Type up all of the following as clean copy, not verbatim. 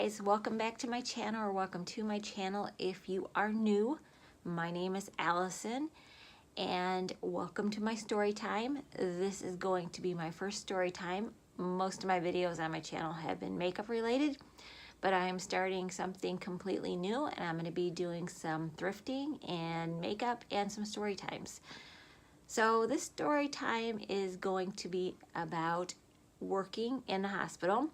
guys, welcome back to my channel, or welcome to my channel if you are new. My name is Allison and welcome to my story time. This is going to be my first story time. Most of my videos on my channel have been makeup related, but I am starting something completely new and I'm going to be doing some thrifting and makeup and some story times. So this story time is going to be about working in the hospital,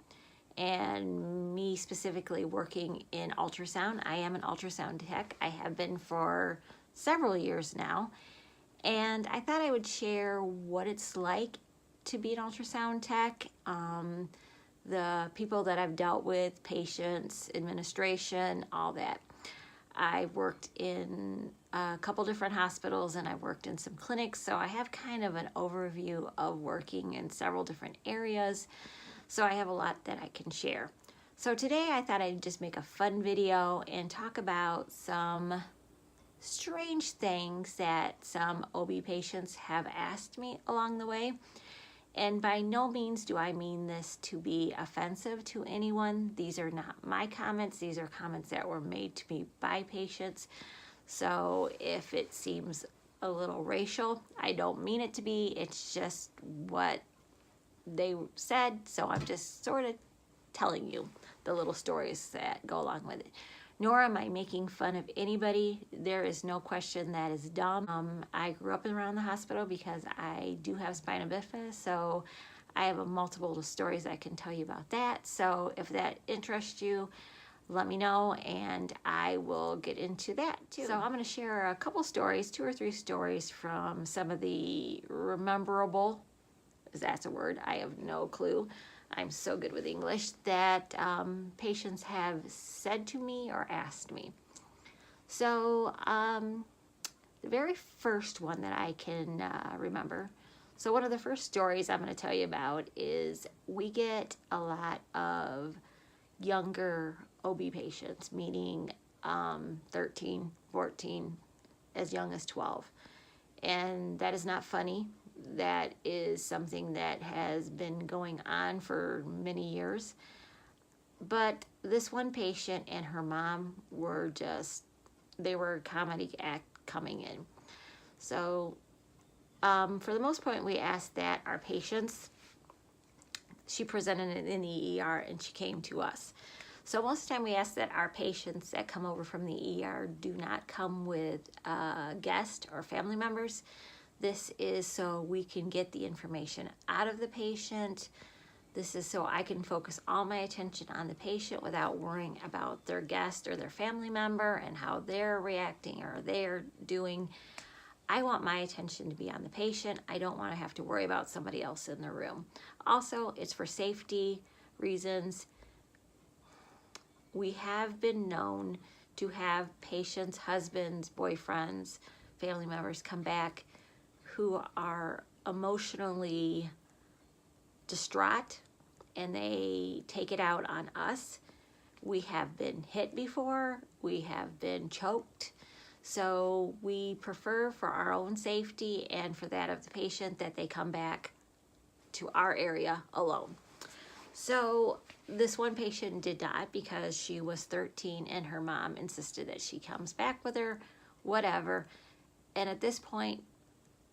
and me specifically working in ultrasound. I am an ultrasound tech. I have been for several years now, and I thought I would share what it's like to be an ultrasound tech, the people that I've dealt with, patients, administration, all that. I worked in a couple different hospitals and I worked in some clinics, so I have kind of an overview of working in several different areas. So I have a lot that I can share. So today I thought I'd just make a fun video and talk about some strange things that some OB patients have asked me along the way. And by no means do I mean this to be offensive to anyone. These are not my comments. These are comments that were made to me by patients. So if it seems a little racial, I don't mean it to be. It's just what they said, so I'm just sort of telling you the little stories that go along with it. Nor am I making fun of anybody. There is no question that is dumb. I grew up around the hospital because I do have spina bifida, so I have a multiple stories I can tell you about that. So if that interests you, let me know and I will get into that too. So I'm going to share a couple stories, 2 or 3 stories from some of the rememberable, that's a word, I have no clue, I'm so good with English, that patients have said to me or asked me. So the very first one that I can remember, so one of the first stories I'm going to tell you about is we get a lot of younger OB patients, meaning 13, 14, as young as 12. And that is not funny. That is something that has been going on for many years. But this one patient and her mom were just, they were a comedy act coming in. So for the most part, we asked that our patients, she presented in the ER and she came to us. So most of the time we ask that our patients that come over from the ER do not come with guests or family members. This is so we can get the information out of the patient. This is so I can focus all my attention on the patient without worrying about their guest or their family member and how they're reacting or they're doing. I want my attention to be on the patient. I don't want to have to worry about somebody else in the room. Also, it's for safety reasons. We have been known to have patients, husbands, boyfriends, family members come back who are emotionally distraught and they take it out on us. We have been hit before, we have been choked, so we prefer for our own safety and for that of the patient that they come back to our area alone. So this one patient did not, because she was 13 and her mom insisted that she comes back with her, whatever. And at this point,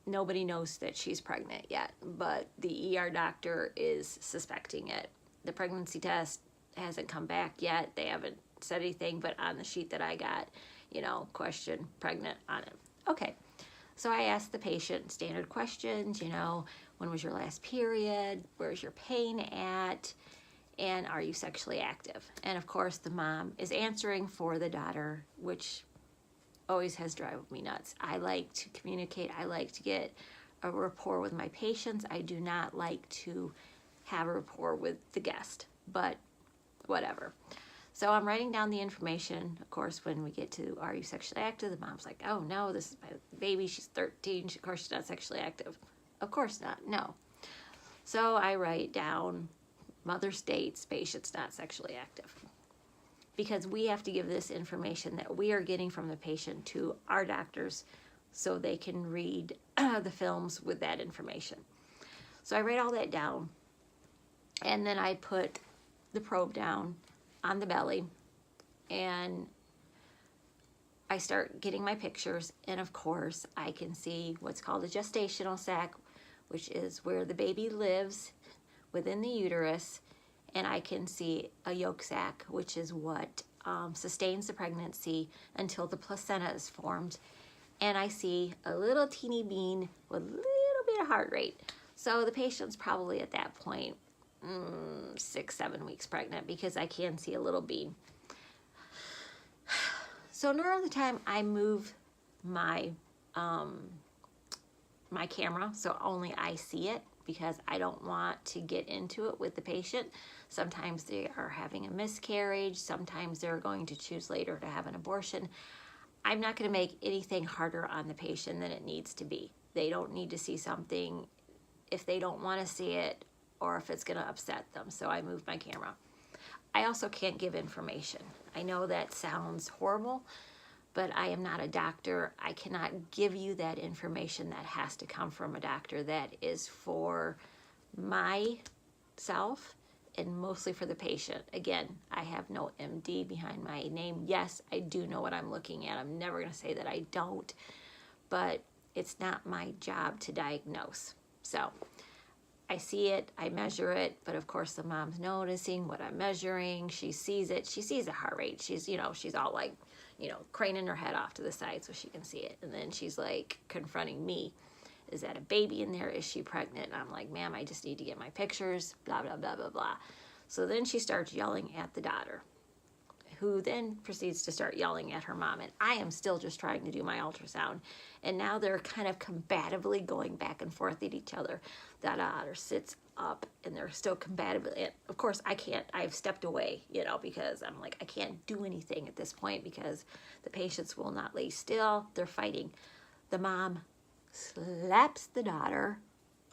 nobody knows that she's pregnant yet, but the ER doctor is suspecting it. The pregnancy test hasn't come back yet. They haven't said anything, but on the sheet that I got, you know, question pregnant on it. Okay, so I asked the patient standard questions, you know, when was your last period? Where's your pain at? And are you sexually active? And of course the mom is answering for the daughter, which always has driven me nuts. I like to communicate. I like to get a rapport with my patients. I do not like to have a rapport with the guest, but whatever. So I'm writing down the information. Of course, when we get to, are you sexually active? The mom's like, oh no, this is my baby. She's 13. Of course, she's not sexually active. Of course not, no. So I write down, mother states, patient's not sexually active. Because we have to give this information that we are getting from the patient to our doctors so they can read the films with that information. So I write all that down and then I put the probe down on the belly, and I start getting my pictures, and of course I can see what's called a gestational sac, which is where the baby lives within the uterus, and I can see a yolk sac, which is what sustains the pregnancy until the placenta is formed. And I see a little teeny bean with a little bit of heart rate. So the patient's probably at that point 6-7 weeks pregnant, because I can see a little bean. So normally the time I move my my camera so only I see it, because I don't want to get into it with the patient. Sometimes they are having a miscarriage. Sometimes they're going to choose later to have an abortion. I'm not going to make anything harder on the patient than it needs to be. They don't need to see something if they don't want to see it, or if it's going to upset them. So I move my camera. I also can't give information. I know that sounds horrible, but I am not a doctor. I cannot give you that information. That has to come from a doctor. That is for myself and mostly for the patient. Again, I have no MD behind my name. Yes, I do know what I'm looking at. I'm never going to say that I don't, but it's not my job to diagnose. So I see it, I measure it, but of course the mom's noticing what I'm measuring. She sees it. She sees the heart rate. She's, she's all like, craning her head off to the side so she can see it. And then she's like confronting me. Is that a baby in there? Is she pregnant? And I'm like, ma'am, I just need to get my pictures, blah, blah, blah, blah, blah. So then she starts yelling at the daughter, who then proceeds to start yelling at her mom. And I am still just trying to do my ultrasound. And now they're kind of combatively going back and forth at each other. That daughter sits up and they're still combatively. And of course, I can't. I've stepped away, because I'm like, I can't do anything at this point because the patients will not lay still. They're fighting. The mom slaps the daughter.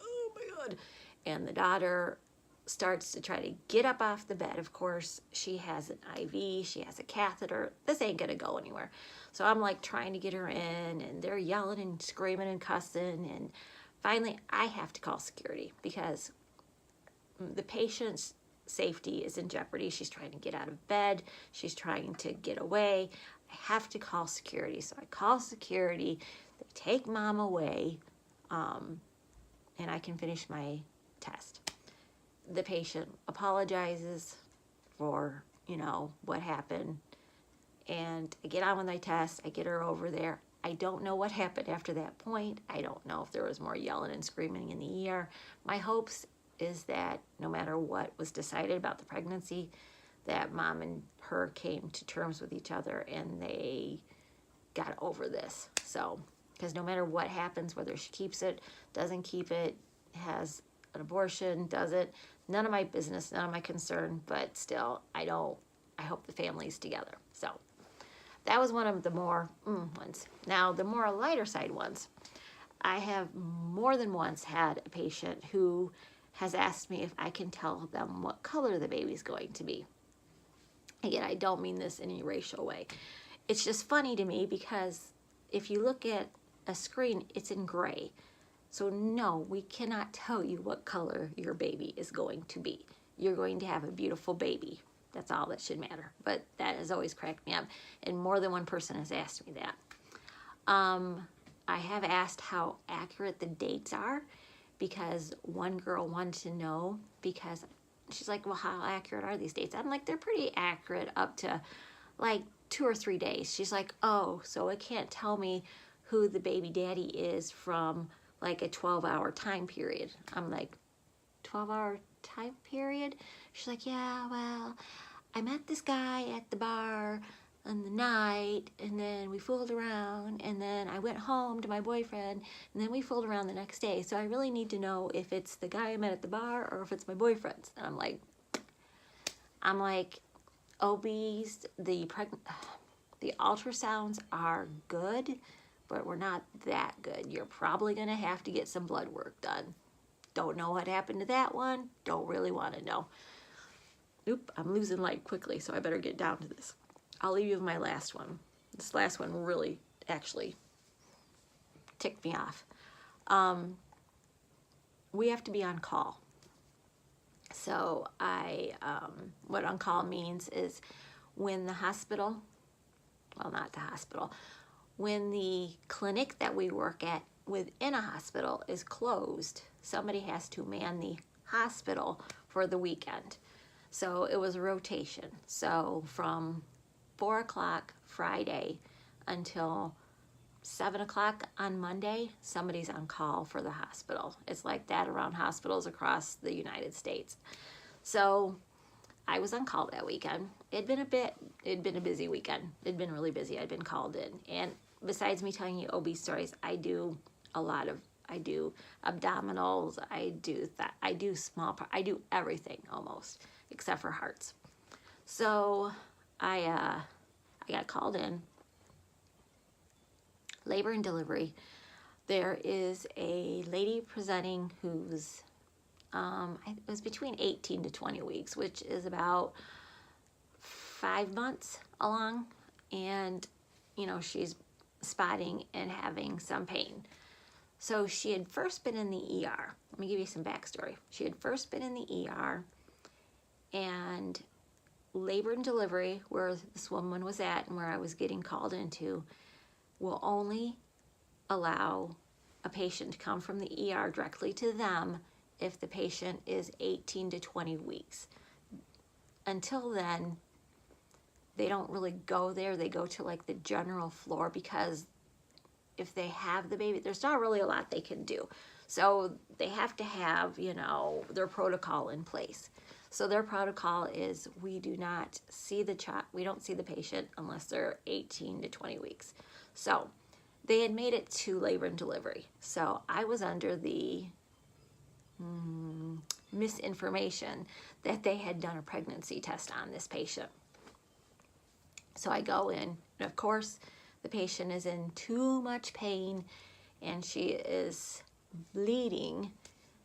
Oh my God. And the daughter starts to try to get up off the bed. Of course, she has an IV, she has a catheter. This ain't gonna go anywhere. So I'm like trying to get her in, and they're yelling and screaming and cussing, and finally I have to call security because the patient's safety is in jeopardy. She's trying to get out of bed, she's trying to get away. I have to call security. So I call security, they take mom away, and I can finish my test. The patient apologizes for, what happened. And I get on with my test. I get her over there. I don't know what happened after that point. I don't know if there was more yelling and screaming in the ER. My hopes is that no matter what was decided about the pregnancy, that mom and her came to terms with each other and they got over this. So, because no matter what happens, whether she keeps it, doesn't keep it, has an abortion, doesn't, none of my business, none of my concern, but still, I hope the family's together. So that was one of the more ones. Now, the more lighter side ones, I have more than once had a patient who has asked me if I can tell them what color the baby's going to be. Again, I don't mean this in any racial way. It's just funny to me because if you look at a screen, it's in gray. So no, we cannot tell you what color your baby is going to be. You're going to have a beautiful baby. That's all that should matter. But that has always cracked me up. And more than one person has asked me that. I have asked how accurate the dates are because one girl wanted to know because she's like, well, how accurate are these dates? I'm like, they're pretty accurate up to like 2 or 3 days. She's like, oh, so it can't tell me who the baby daddy is from like a 12-hour time period. I'm like, 12-hour time period? She's like, yeah, well, I met this guy at the bar on the night, and then we fooled around, and then I went home to my boyfriend, and then we fooled around the next day. So I really need to know if it's the guy I met at the bar or if it's my boyfriend's. And I'm like, OBs, the ultrasounds are good, but we're not that good. You're probably gonna have to get some blood work done. Don't know what happened to that one. Don't really want to know. Oop, I'm losing light quickly, so I better get down to this. I'll leave you with my last one. This last one really actually ticked me off. We have to be on call. So what on call means is when the hospital, well, not the hospital, when the clinic that we work at within a hospital is closed, somebody has to man the hospital for the weekend. So it was a rotation. So from 4 o'clock Friday until 7 o'clock on Monday, somebody's on call for the hospital. It's like that around hospitals across the United States. So I was on call that weekend. It'd been a busy weekend. It'd been really busy. I'd been called in. And besides me telling you OB stories, I do abdominals, I do small part, I do everything almost, except for hearts. So I got called in, labor and delivery. There is a lady presenting who's, it was between 18 to 20 weeks, which is about 5 months along. And, you know, she's spotting and having some pain. So she had first been in the ER. Let me give you some backstory. She had first been in the ER, and labor and delivery, where this woman was at and where I was getting called into, will only allow a patient to come from the ER directly to them if the patient is 18 to 20 weeks. Until then, they don't really go there. They go to like the general floor, because if they have the baby, there's not really a lot they can do. So they have to have, you know, their protocol in place. So their protocol is we do not see the child, we don't see the patient unless they're 18 to 20 weeks. So they had made it to labor and delivery. So I was under the misinformation that they had done a pregnancy test on this patient. So I go in, and of course, the patient is in too much pain and she is bleeding,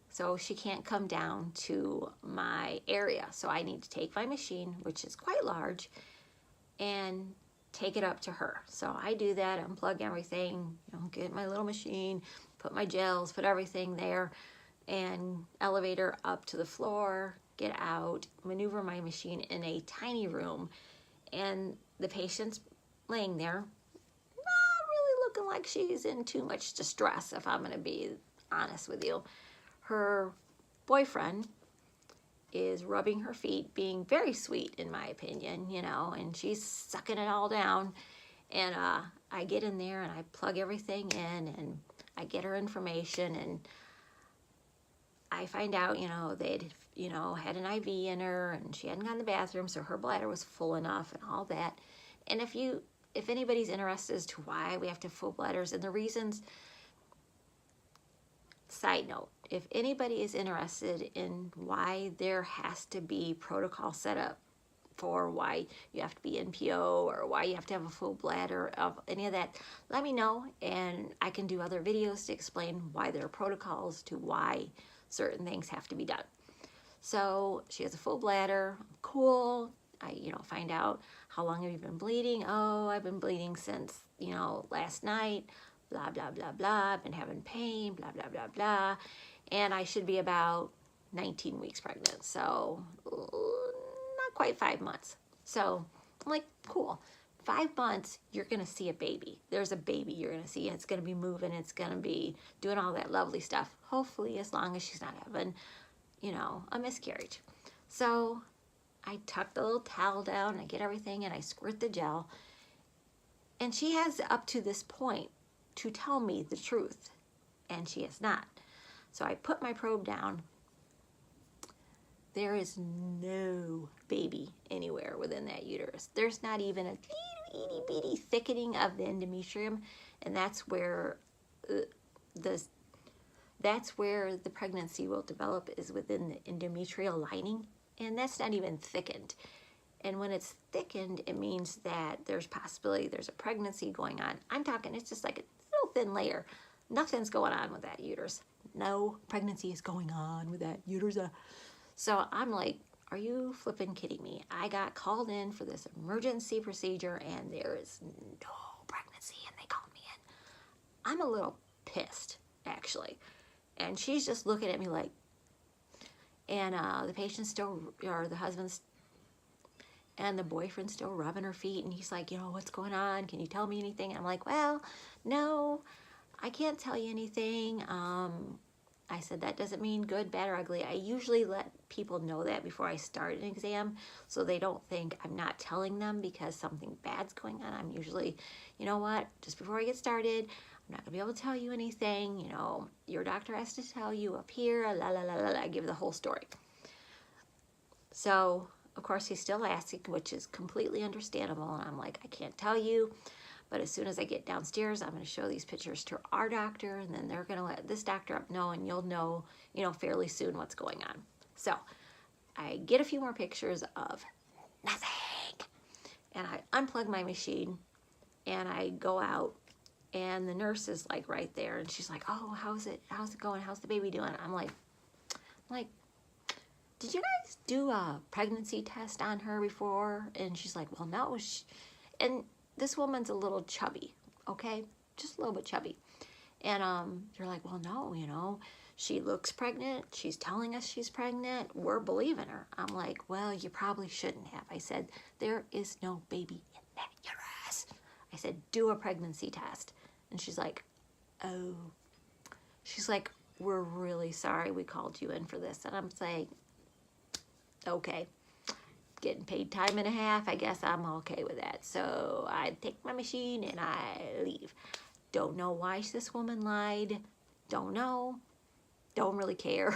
so she can't come down to my area. So I need to take my machine, which is quite large, and take it up to her. So I do that, unplug everything, you know, get my little machine, put my gels, put everything there, and elevator up to the floor, get out, maneuver my machine in a tiny room, and the patient's laying there, looking like she's in too much distress, if I'm going to be honest with you. Her boyfriend is rubbing her feet, being very sweet in my opinion, you know, and she's sucking it all down. And I get in there and I plug everything in and I get her information, and I find out, you know, they'd, you know, had an IV in her and she hadn't gone to the bathroom, so her bladder was full enough and all that. And if anybody's interested as to why we have to have full bladders and the reasons, side note, if anybody is interested in why there has to be protocol set up for why you have to be NPO or why you have to have a full bladder, of any of that, let me know, and I can do other videos to explain why there are protocols to why certain things have to be done. So she has a full bladder, cool. I, you know, find out, how long have you been bleeding? Oh, I've been bleeding since, you know, last night, blah, blah, blah, blah. I've been having pain, blah, blah, blah, blah. And I should be about 19 weeks pregnant. So not quite 5 months. So I'm like, cool. 5 months, you're going to see a baby. There's a baby you're going to see, and it's going to be moving. It's going to be doing all that lovely stuff. Hopefully, as long as she's not having, you know, a miscarriage. So I tuck the little towel down, I get everything, and I squirt the gel. And she has up to this point to tell me the truth, and she has not. So I put my probe down. There is no baby anywhere within that uterus. There's not even a itty bitty thickening of the endometrium, and that's where the pregnancy will develop, is within the endometrial lining. And that's not even thickened. And when it's thickened, it means that there's possibility there's a pregnancy going on. I'm talking, it's just like a little thin layer. Nothing's going on with that uterus. No pregnancy is going on with that uterus. So I'm like, are you flipping kidding me? I got called in for this emergency procedure and there is no pregnancy, and they called me in. I'm a little pissed, actually. And she's just looking at me like, And the patient's still, or the husband's and the boyfriend's still rubbing her feet, and he's like, you know, what's going on? Can you tell me anything? And I'm like, well, no, I can't tell you anything. I said, that doesn't mean good, bad, or ugly. I usually let people know that before I start an exam, so they don't think I'm not telling them because something bad's going on. I'm usually, you know what, just before I get started, I'm not gonna be able to tell you anything. You know, your doctor has to tell you up here, la la la la la. I give the whole story. So of course he's still asking, which is completely understandable, and I'm like, I can't tell you, but as soon as I get downstairs, I'm going to show these pictures to our doctor, and then they're going to let this doctor up know, and you'll know, you know, fairly soon what's going on. So I get a few more pictures of nothing, and I unplug my machine, and I go out, and the nurse is like right there, and she's like, oh, how's it going? How's the baby doing? I'm like, did you guys do a pregnancy test on her before? And she's like, well, no. And this woman's a little chubby, okay? Just a little bit chubby. And you're like, well, no, you know, she looks pregnant. She's telling us she's pregnant. We're believing her. I'm like, well, you probably shouldn't have. I said, there is no baby in that uterus. I said, do a pregnancy test. And she's like, oh. She's like, we're really sorry we called you in for this. And I'm saying, okay, getting paid time and a half, I guess I'm okay with that. So I take my machine and I leave. Don't know why this woman lied. Don't know. Don't really care.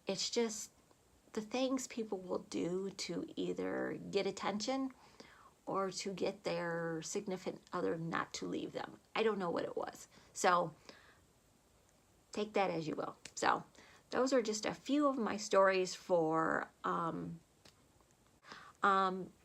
It's just the things people will do to either get attention or to get their significant other not to leave them. I don't know what it was. So take that as you will. So those are just a few of my stories for,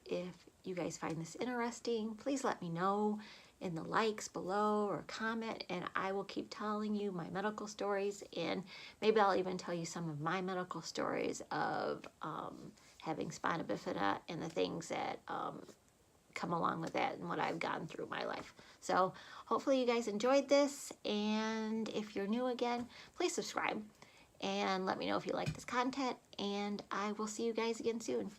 if you guys find this interesting, please let me know in the likes below or comment, and I will keep telling you my medical stories, and maybe I'll even tell you some of my medical stories of having spina bifida and the things that come along with that and what I've gone through my life. So hopefully you guys enjoyed this, and if you're new again, please subscribe and let me know if you like this content, and I will see you guys again soon.